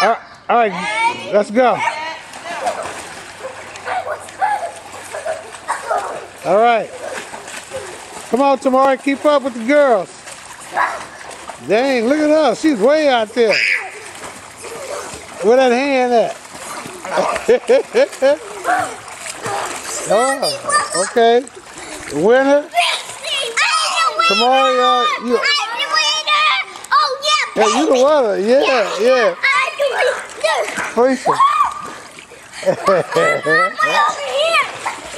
All right, let's go. All right. Come on, Tamari, keep up with the girls. Dang, look at her. She's way out there. Where that hand at? Oh, okay. Winner. Tamari, you. Yeah, you the winner. Yeah. Felicia.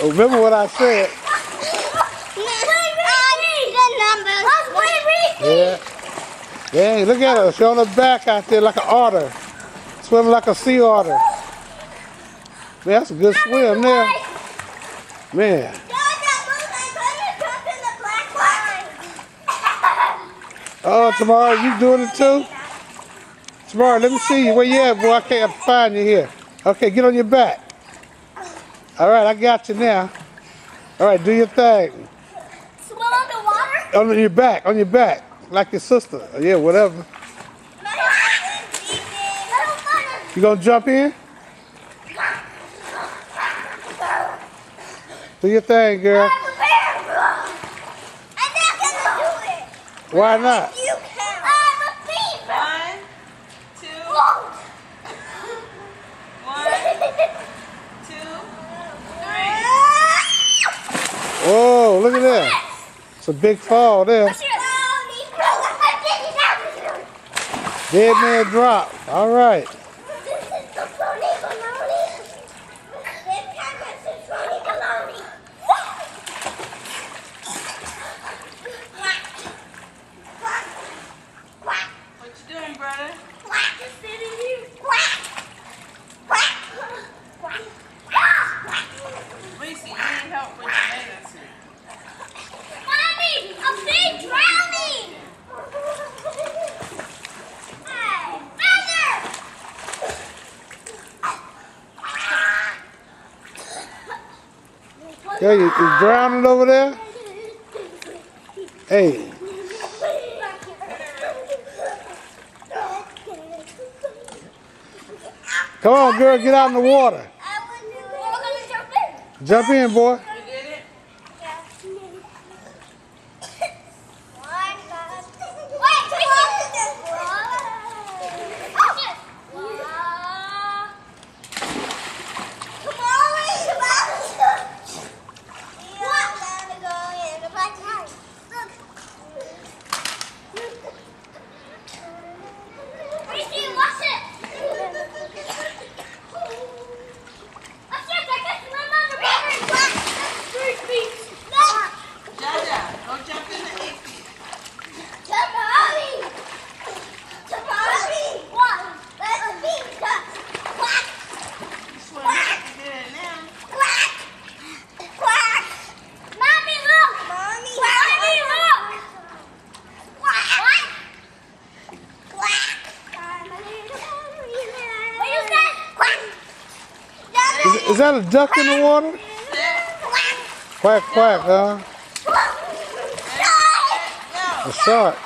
Remember what I said? Yeah. Dang, look at her. She's on her back out there like an otter. Swimming like a sea otter. Man, that's a good swim there. Man. Oh, Tamara, you doing it too? Tamara, let me see you. Where you at, boy? I can't find you here. Okay, get on your back. All right, I got you now. All right, do your thing. Swim underwater? On your back, like your sister. Yeah, whatever. You gonna jump in? Do your thing, girl. I'm not gonna do it. Why not? You can. I'm a fever. 1, 2. 1, 2, 3. Whoa, look at that. It's a big fall there. Dead man drop. All right. What you doing, brother? Reese, you need help with your native suit. Mommy, a big drowning. Hey, mother. Yeah, you drowning over there? Hey. Come on, girl, get out in the water. Jump in, boy. You did it? Jaja, go jump in the 8 feet. You swim back to get in now. Is that a duck in the water? Quack, quack, huh? A shark.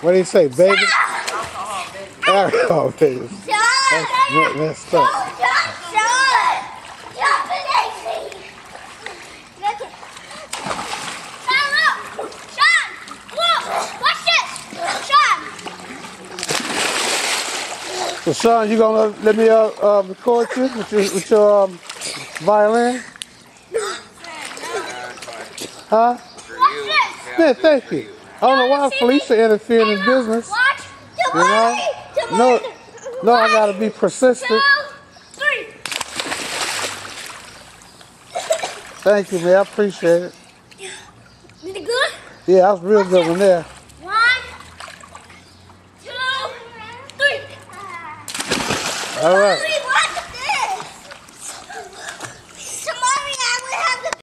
What do you say, baby? Alcohol, baby. That's messed up. So, Sean, you gonna let me record you with your violin? Huh? Man, thank you. I don't know why Felicia interfered in business. You know? No, I gotta be persistent. Thank you, man. I appreciate it. Is it good? Yeah, that was a real good one there. 1, 2, 3. All right.